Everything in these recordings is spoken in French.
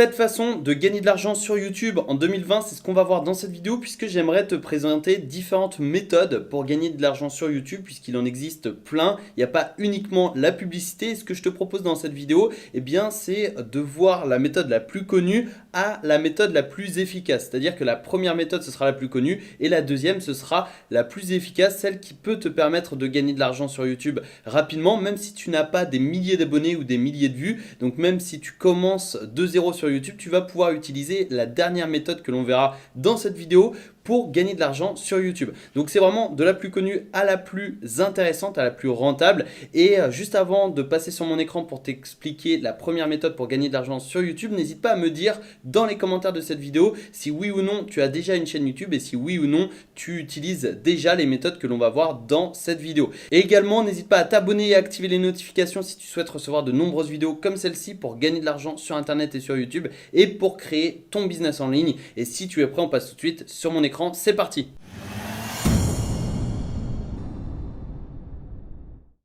Cette façon de gagner de l'argent sur YouTube en 2020, c'est ce qu'on va voir dans cette vidéo puisque j'aimerais te présenter différentes méthodes pour gagner de l'argent sur YouTube puisqu'il en existe plein. Il n'y a pas uniquement la publicité. Ce que je te propose dans cette vidéo, c'est de voir la méthode la plus connue à la méthode la plus efficace. C'est-à-dire que la première méthode, ce sera la plus connue et la deuxième, ce sera la plus efficace, celle qui peut te permettre de gagner de l'argent sur YouTube rapidement, même si tu n'as pas des milliers d'abonnés ou des milliers de vues. Donc même si tu commences de zéro sur YouTube, tu vas pouvoir utiliser la dernière méthode que l'on verra dans cette vidéo pour gagner de l'argent sur YouTube. Donc c'est vraiment de la plus connue à la plus intéressante, à la plus rentable. Et juste avant de passer sur mon écran pour t'expliquer la première méthode pour gagner de l'argent sur YouTube, n'hésite pas à me dire dans les commentaires de cette vidéo si oui ou non tu as déjà une chaîne YouTube et si oui ou non tu utilises déjà les méthodes que l'on va voir dans cette vidéo. Et également, n'hésite pas à t'abonner et à activer les notifications si tu souhaites recevoir de nombreuses vidéos comme celle-ci pour gagner de l'argent sur Internet et sur YouTube et pour créer ton business en ligne. Et si tu es prêt, on passe tout de suite sur mon écran. C'est parti!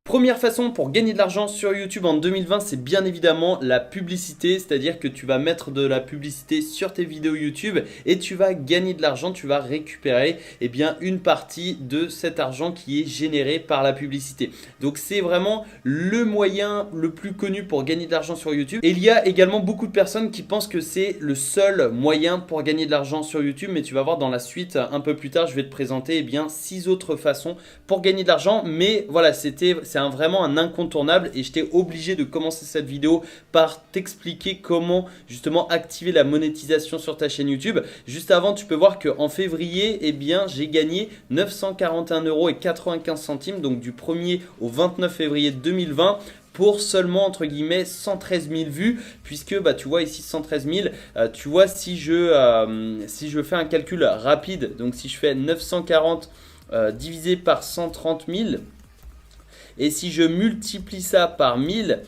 Première façon pour gagner de l'argent sur YouTube en 2020, c'est bien évidemment la publicité, c'est-à-dire que tu vas mettre de la publicité sur tes vidéos YouTube et tu vas gagner de l'argent, tu vas récupérer une partie de cet argent qui est généré par la publicité. Donc c'est vraiment le moyen le plus connu pour gagner de l'argent sur YouTube. Et il y a également beaucoup de personnes qui pensent que c'est le seul moyen pour gagner de l'argent sur YouTube, mais tu vas voir dans la suite un peu plus tard, je vais te présenter 6 autres façons pour gagner de l'argent. Mais voilà, c'est vraiment un incontournable et j'étais obligé de commencer cette vidéo par t'expliquer comment justement activer la monétisation sur ta chaîne YouTube. Juste avant, tu peux voir qu'en février, j'ai gagné 941,95 €, donc du 1er au 29 février 2020 pour seulement entre guillemets 113 000 vues, puisque tu vois ici 113 000, tu vois si je fais un calcul rapide, donc si je fais 940 divisé par 130 000, et si je multiplie ça par 1000,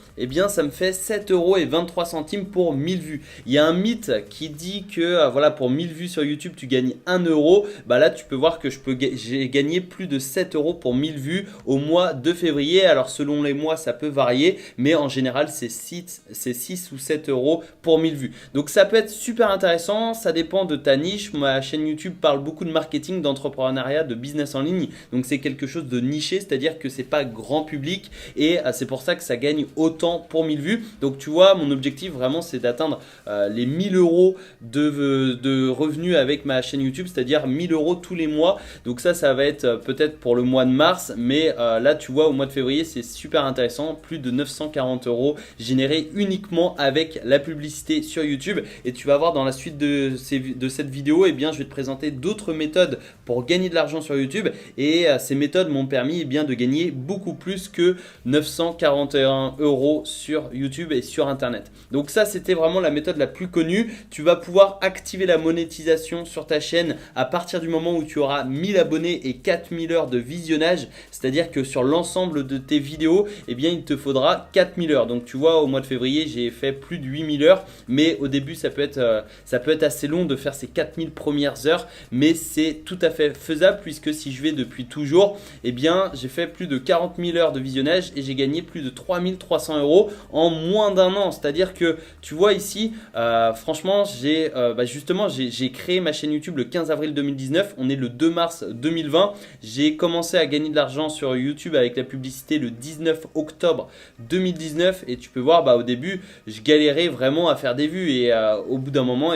ça me fait 7,23 € pour 1000 vues. Il y a un mythe qui dit que pour 1000 vues sur YouTube, tu gagnes 1 €. Là, tu peux voir que j'ai gagné plus de 7 € pour 1000 vues au mois de février. Alors, selon les mois, ça peut varier, mais en général, c'est 6 ou 7 € pour 1000 vues. Donc, ça peut être super intéressant. Ça dépend de ta niche. Ma chaîne YouTube parle beaucoup de marketing, d'entrepreneuriat, de business en ligne. Donc, c'est quelque chose de niché, c'est-à-dire que c'est pas grand public et c'est pour ça que ça gagne autant pour 1000 vues. Donc tu vois, mon objectif vraiment c'est d'atteindre les 1000 € de revenus avec ma chaîne YouTube, c'est-à-dire 1000 € tous les mois. Donc ça va être peut-être pour le mois de mars, mais là tu vois au mois de février c'est super intéressant, plus de 940 € générés uniquement avec la publicité sur YouTube. Et tu vas voir dans la suite de cette vidéo, je vais te présenter d'autres méthodes pour gagner de l'argent sur YouTube et ces méthodes m'ont permis de gagner beaucoup plus que 941 € sur YouTube et sur Internet. Donc ça, c'était vraiment la méthode la plus connue. Tu vas pouvoir activer la monétisation sur ta chaîne à partir du moment où tu auras 1000 abonnés et 4000 heures de visionnage. C'est-à-dire que sur l'ensemble de tes vidéos, il te faudra 4000 heures. Donc tu vois, au mois de février, j'ai fait plus de 8000 heures. Mais au début, ça peut être assez long de faire ces 4000 premières heures. Mais c'est tout à fait faisable puisque si je vais depuis toujours, j'ai fait plus de 40 000 heures de visionnage et j'ai gagné plus de 3300 € en moins d'un an. C'est-à-dire que tu vois ici, franchement, j'ai créé ma chaîne YouTube le 15 avril 2019. On est le 2 mars 2020. J'ai commencé à gagner de l'argent sur YouTube avec la publicité le 19 octobre 2019 et tu peux voir au début, je galérais vraiment à faire des vues et au bout d'un moment,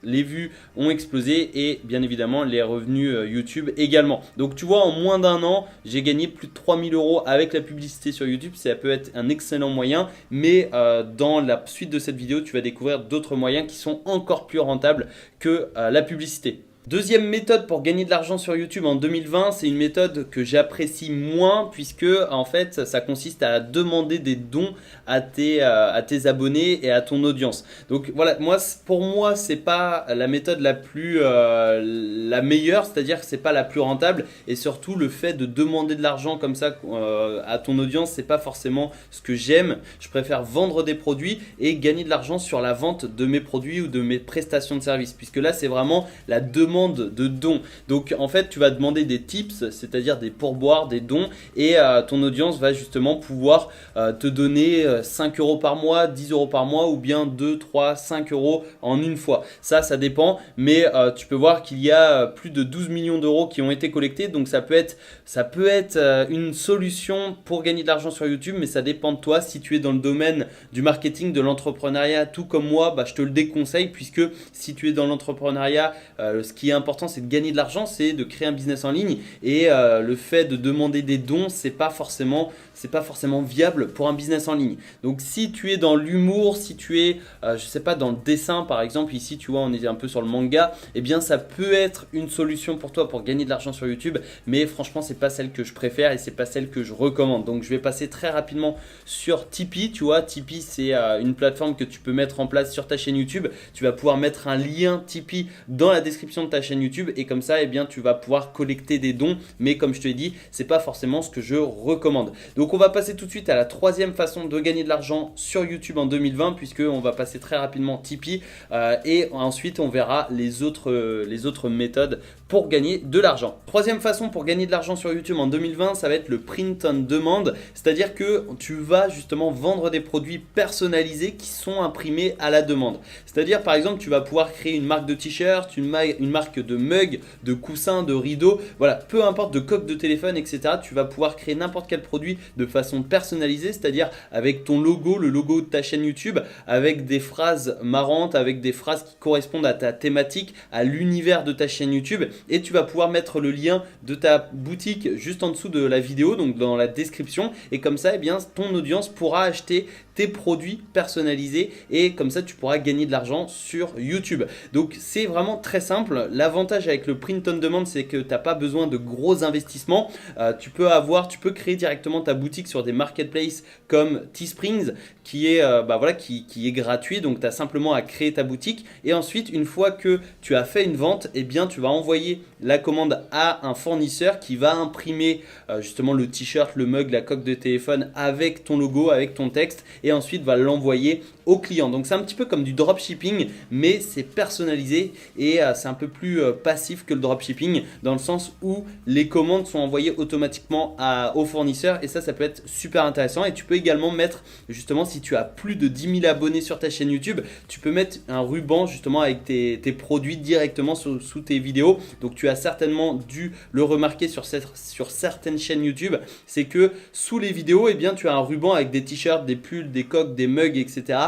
les vues ont explosé et bien évidemment les revenus YouTube également. Donc tu vois, en moins d'un an, j'ai gagné plus de 3000 € avec la publicité sur YouTube. Ça peut être un excellent moyen, mais dans la suite de cette vidéo, tu vas découvrir d'autres moyens qui sont encore plus rentables que la publicité. Deuxième méthode pour gagner de l'argent sur YouTube en 2020, c'est une méthode que j'apprécie moins puisque en fait ça consiste à demander des dons à tes abonnés et à ton audience. Donc voilà, pour moi c'est pas la méthode la meilleure, c'est-à-dire que c'est pas la plus rentable et surtout le fait de demander de l'argent comme ça à ton audience, c'est pas forcément ce que j'aime. Je préfère vendre des produits et gagner de l'argent sur la vente de mes produits ou de mes prestations de services puisque là c'est vraiment la demande demande de dons. Donc en fait, tu vas demander des tips, c'est-à-dire des pourboires, des dons, et ton audience va justement pouvoir te donner 5 euros par mois, 10 euros par mois, ou bien 2, 3, 5 euros en une fois. Ça dépend, mais tu peux voir qu'il y a plus de 12 millions d'euros qui ont été collectés, donc ça peut être une solution pour gagner de l'argent sur YouTube, mais ça dépend de toi. Si tu es dans le domaine du marketing, de l'entrepreneuriat, tout comme moi, je te le déconseille, puisque si tu es dans l'entrepreneuriat, ce qui est important, c'est de gagner de l'argent, c'est de créer un business en ligne, et le fait de demander des dons, c'est pas forcément viable pour un business en ligne. Donc si tu es dans l'humour, si tu es je sais pas, dans le dessin par exemple, ici tu vois on est un peu sur le manga, eh bien ça peut être une solution pour toi pour gagner de l'argent sur YouTube, mais franchement c'est pas celle que je préfère et c'est pas celle que je recommande. Donc je vais passer très rapidement sur Tipeee. Tu vois, Tipeee c'est une plateforme que tu peux mettre en place sur ta chaîne YouTube. Tu vas pouvoir mettre un lien Tipeee dans la description de ta chaîne YouTube, et comme ça eh bien tu vas pouvoir collecter des dons, mais comme je te l'ai dit, c'est pas forcément ce que je recommande. Donc on va passer tout de suite à la troisième façon de gagner de l'argent sur YouTube en 2020, puisque on va passer très rapidement Tipeee et ensuite on verra les autres méthodes pour gagner de l'argent. Troisième façon pour gagner de l'argent sur YouTube en 2020, ça va être le print on demand, c'est-à-dire que tu vas justement vendre des produits personnalisés qui sont imprimés à la demande. C'est-à-dire par exemple tu vas pouvoir créer une marque de t-shirt, une marque de mug, de coussins, de rideaux, voilà, peu importe, de coque de téléphone, etc. Tu vas pouvoir créer n'importe quel produit de façon personnalisée, c'est-à-dire avec ton logo, le logo de ta chaîne YouTube, avec des phrases marrantes, avec des phrases qui correspondent à ta thématique, à l'univers de ta chaîne YouTube, et tu vas pouvoir mettre le lien de ta boutique juste en dessous de la vidéo, donc dans la description, et comme ça, eh bien, ton audience pourra acheter tes produits personnalisés, et comme ça tu pourras gagner de l'argent sur YouTube. Donc c'est vraiment très simple. L'avantage avec le print on demand, c'est que tu n'as pas besoin de gros investissements. Tu peux créer directement ta boutique sur des marketplaces comme Teesprings, qui est gratuit. Donc tu as simplement à créer ta boutique, et ensuite une fois que tu as fait une vente, eh bien tu vas envoyer la commande à un fournisseur qui va imprimer justement le t-shirt, le mug, la coque de téléphone avec ton logo, avec ton texte, et ensuite va l'envoyer au client. Donc c'est un petit peu comme du dropshipping, mais c'est personnalisé, et c'est un peu plus passif que le dropshipping, dans le sens où les commandes sont envoyées automatiquement au fournisseur, et ça peut être super intéressant. Et tu peux également mettre, justement, si tu as plus de 10 000 abonnés sur ta chaîne YouTube, tu peux mettre un ruban justement avec tes produits directement sous tes vidéos. Donc tu as certainement dû le remarquer sur certaines chaînes YouTube, c'est que sous les vidéos, eh bien, tu as un ruban avec des t-shirts, des pulls, des coques, des mugs, etc.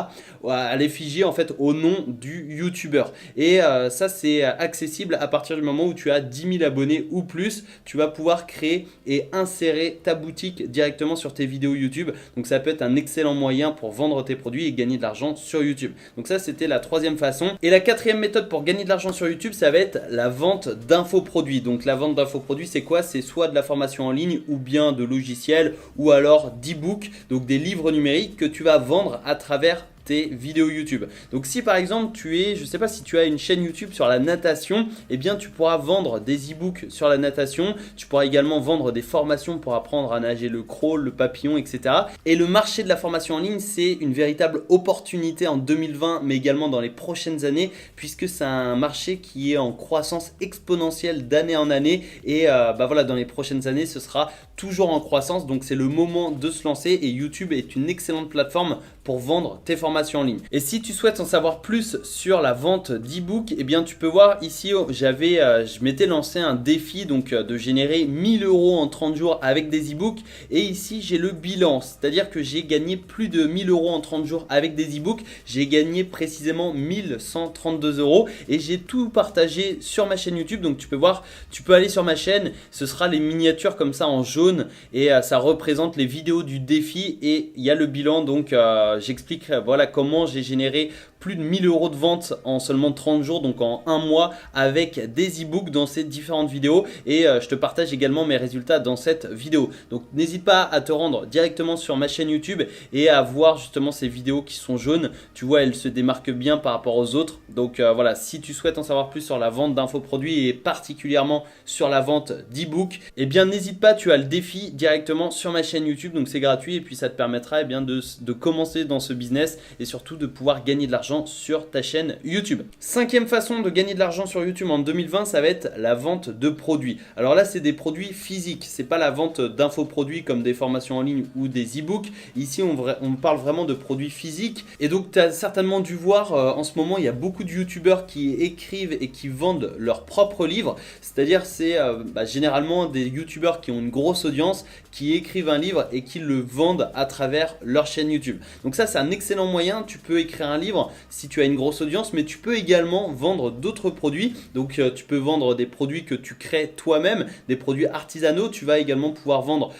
à l'effigie, en fait, au nom du YouTuber. Et ça c'est accessible à partir du moment où tu as 10 000 abonnés ou plus. Tu vas pouvoir créer et insérer ta boutique directement sur tes vidéos YouTube. Donc ça peut être un excellent moyen pour vendre tes produits et gagner de l'argent sur YouTube. Donc ça c'était la troisième façon. Et la quatrième méthode pour gagner de l'argent sur YouTube, ça va être la vente d'infoproduits. Donc la vente d'infoproduits, c'est quoi? C'est soit de la formation en ligne, ou bien de logiciels, ou alors d'e-books, donc des livres numériques que tu vas vendre à travers tes vidéos YouTube. Donc si par exemple je sais pas si tu as une chaîne YouTube sur la natation, eh bien tu pourras vendre des e-books sur la natation. Tu pourras également vendre des formations pour apprendre à nager le crawl, le papillon, etc. Et le marché de la formation en ligne, c'est une véritable opportunité en 2020, mais également dans les prochaines années, puisque c'est un marché qui est en croissance exponentielle d'année en année, et dans les prochaines années ce sera toujours en croissance. Donc c'est le moment de se lancer, et YouTube est une excellente plateforme pour vendre tes formations en ligne. Et si tu souhaites en savoir plus sur la vente d'e-book, eh bien tu peux voir ici, je m'étais lancé un défi, donc de générer 1000 euros en 30 jours avec des e-books, et ici j'ai le bilan, c'est-à-dire que j'ai gagné plus de 1000 euros en 30 jours avec des e-books. J'ai gagné précisément 1132 euros, et j'ai tout partagé sur ma chaîne YouTube. Donc tu peux voir, tu peux aller sur ma chaîne, ce sera les miniatures comme ça en jaune, et ça représente les vidéos du défi, et il y a le bilan. Donc j'explique voilà comment j'ai généré plus de 1000 euros de vente en seulement 30 jours, donc en un mois, avec des e-books dans ces différentes vidéos, et je te partage également mes résultats dans cette vidéo. Donc n'hésite pas à te rendre directement sur ma chaîne YouTube et à voir justement ces vidéos qui sont jaunes. Tu vois, elles se démarquent bien par rapport aux autres. Donc voilà, si tu souhaites en savoir plus sur la vente d'infoproduits et particulièrement sur la vente d'e-books, eh bien n'hésite pas, tu as le défi directement sur ma chaîne YouTube, donc c'est gratuit, et puis ça te permettra bien de commencer dans ce business, et surtout de pouvoir gagner de l'argent l'argent sur ta chaîne YouTube. Cinquième façon de gagner de l'argent sur YouTube en 2020, ça va être la vente de produits. Alors là, c'est des produits physiques, c'est pas la vente d'infoproduits comme des formations en ligne ou des e-books. Ici, on parle vraiment de produits physiques. Et donc, tu as certainement dû voir en ce moment, il y a beaucoup de youtubeurs qui écrivent et qui vendent leurs propres livres. C'est-à-dire, c'est généralement des youtubeurs qui ont une grosse audience, qui écrivent un livre et qui le vendent à travers leur chaîne YouTube. Donc ça, c'est un excellent moyen. Tu peux écrire un livre si tu as une grosse audience, mais tu peux également vendre d'autres produits. Donc tu peux vendre des produits que tu crées toi-même, des produits artisanaux. Tu vas également pouvoir vendre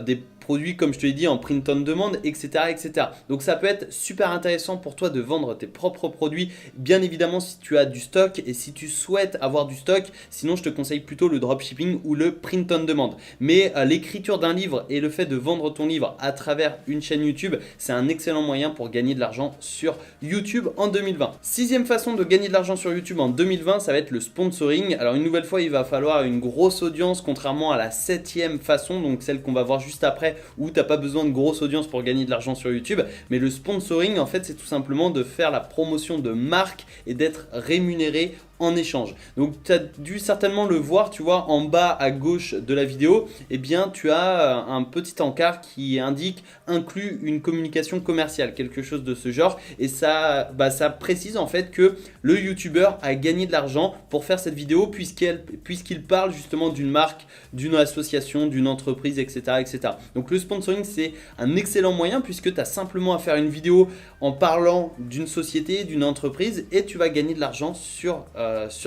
des produits comme je te l'ai dit en print on demand, etc., etc. Donc ça peut être super intéressant pour toi de vendre tes propres produits, bien évidemment si tu as du stock et si tu souhaites avoir du stock. Sinon je te conseille plutôt le dropshipping ou le print on demand. Mais l'écriture d'un livre et le fait de vendre ton livre à travers une chaîne YouTube, c'est un excellent moyen pour gagner de l'argent sur YouTube en 2020. Sixième façon de gagner de l'argent sur YouTube en 2020, ça va être le sponsoring. Alors une nouvelle fois, il va falloir une grosse audience contrairement à la septième façon, donc celle qu'on va voir juste après, où tu n'as pas besoin de grosse audience pour gagner de l'argent sur YouTube. Mais le sponsoring, en fait, c'est tout simplement de faire la promotion de marques et d'être rémunéré en échange. Donc tu as dû certainement le voir, tu vois, en bas à gauche de la vidéo, eh bien tu as un petit encart qui indique inclut une communication commerciale, quelque chose de ce genre, et ça, ça précise en fait que le youtubeur a gagné de l'argent pour faire cette vidéo puisqu'il parle justement d'une marque, d'une association, d'une entreprise, etc., etc. Donc le sponsoring, c'est un excellent moyen puisque tu as simplement à faire une vidéo en parlant d'une société, d'une entreprise, et tu vas gagner de l'argent sur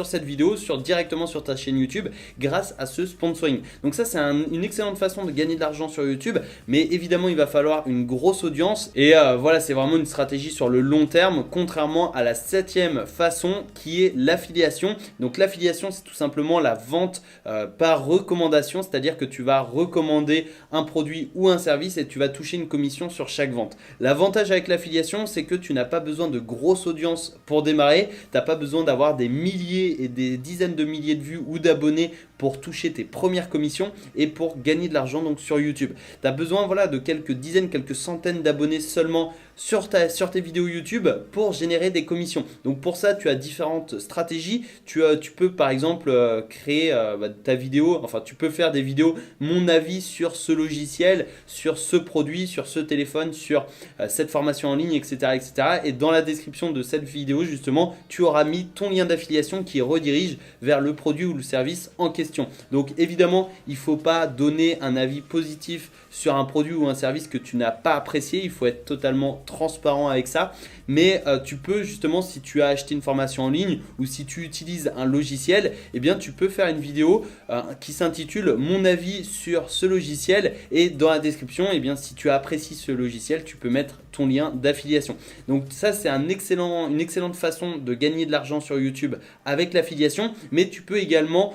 cette vidéo, directement sur ta chaîne YouTube grâce à ce sponsoring. Donc ça, c'est une excellente façon de gagner de l'argent sur YouTube, mais évidemment il va falloir une grosse audience et voilà, c'est vraiment une stratégie sur le long terme, contrairement à la septième façon qui est l'affiliation. Donc l'affiliation, c'est tout simplement la vente par recommandation, c'est-à-dire que tu vas recommander un produit ou un service et tu vas toucher une commission sur chaque vente. L'avantage avec l'affiliation, c'est que tu n'as pas besoin de grosse audience pour démarrer, tu n'as pas besoin d'avoir des milliers et des dizaines de milliers de vues ou d'abonnés pour toucher tes premières commissions et pour gagner de l'argent donc sur YouTube. Tu as besoin voilà, de quelques dizaines, quelques centaines d'abonnés seulement sur tes vidéos YouTube pour générer des commissions. Donc pour ça, tu as différentes stratégies. Tu peux par exemple créer ta vidéo, enfin tu peux faire des vidéos, mon avis sur ce logiciel, sur ce produit, sur ce téléphone, sur cette formation en ligne, etc., etc. Et dans la description de cette vidéo, justement, tu auras mis ton lien d'affiliation qui redirige vers le produit ou le service en question. Donc évidemment, il ne faut pas donner un avis positif sur un produit ou un service que tu n'as pas apprécié. Il faut être totalement transparent avec ça. Mais tu peux justement, si tu as acheté une formation en ligne ou si tu utilises un logiciel, eh bien tu peux faire une vidéo qui s'intitule mon avis sur ce logiciel, et dans la description, eh bien si tu apprécies ce logiciel, tu peux mettre ton lien d'affiliation. Donc ça, c'est une excellente façon de gagner de l'argent sur YouTube avec l'affiliation. Mais tu peux également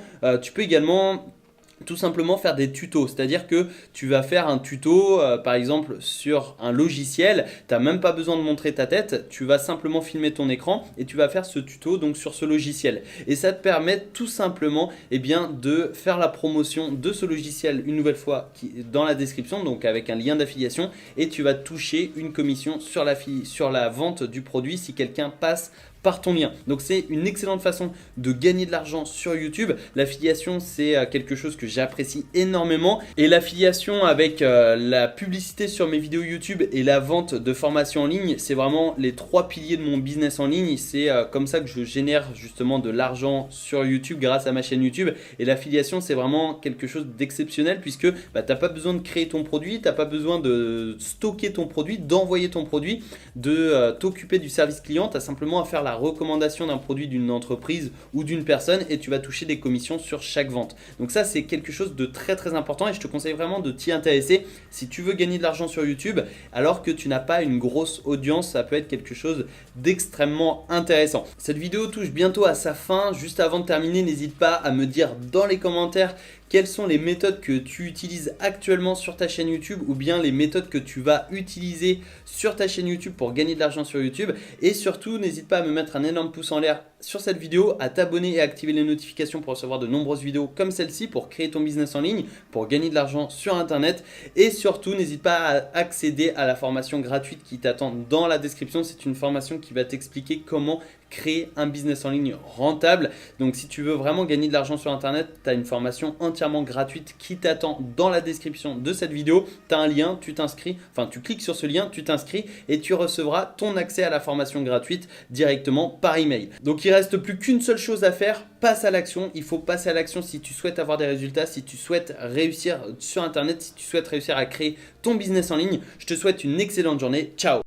tout simplement faire des tutos, c'est-à-dire que tu vas faire un tuto par exemple sur un logiciel, tu n'as même pas besoin de montrer ta tête, tu vas simplement filmer ton écran et tu vas faire ce tuto donc sur ce logiciel, et ça te permet tout simplement de faire la promotion de ce logiciel une nouvelle fois dans la description, donc avec un lien d'affiliation, et tu vas toucher une commission sur la vente du produit si quelqu'un passe par ton lien. Donc c'est une excellente façon de gagner de l'argent sur YouTube. L'affiliation, c'est quelque chose que j'apprécie énormément, et l'affiliation avec la publicité sur mes vidéos YouTube et la vente de formations en ligne, c'est vraiment les trois piliers de mon business en ligne. C'est comme ça que je génère justement de l'argent sur YouTube grâce à ma chaîne YouTube, et l'affiliation, c'est vraiment quelque chose d'exceptionnel puisque tu n'as pas besoin de créer ton produit, tu n'as pas besoin de stocker ton produit, d'envoyer ton produit, de t'occuper du service client, tu as simplement à faire la recommandation d'un produit d'une entreprise ou d'une personne et tu vas toucher des commissions sur chaque vente. Donc ça, c'est quelque chose de très très important et je te conseille vraiment de t'y intéresser si tu veux gagner de l'argent sur YouTube alors que tu n'as pas une grosse audience. Ça peut être quelque chose d'extrêmement intéressant. Cette vidéo touche bientôt à sa fin. Juste avant de terminer, n'hésite pas à me dire dans les commentaires quelles sont les méthodes que tu utilises actuellement sur ta chaîne YouTube ou bien les méthodes que tu vas utiliser sur ta chaîne YouTube pour gagner de l'argent sur YouTube. Et surtout, n'hésite pas à me mettre un énorme pouce en l'air sur cette vidéo, à t'abonner et à activer les notifications pour recevoir de nombreuses vidéos comme celle-ci pour créer ton business en ligne, pour gagner de l'argent sur Internet. Et surtout, n'hésite pas à accéder à la formation gratuite qui t'attend dans la description. C'est une formation qui va t'expliquer comment créer un business en ligne rentable. Donc si tu veux vraiment gagner de l'argent sur Internet, tu as une formation entièrement gratuite qui t'attend dans la description de cette vidéo. Tu as un lien, tu t'inscris, enfin tu cliques sur ce lien, tu t'inscris et tu recevras ton accès à la formation gratuite directement par email. Donc il ne reste plus qu'une seule chose à faire, passe à l'action. Il faut passer à l'action si tu souhaites avoir des résultats, si tu souhaites réussir sur Internet, si tu souhaites réussir à créer ton business en ligne. Je te souhaite une excellente journée. Ciao!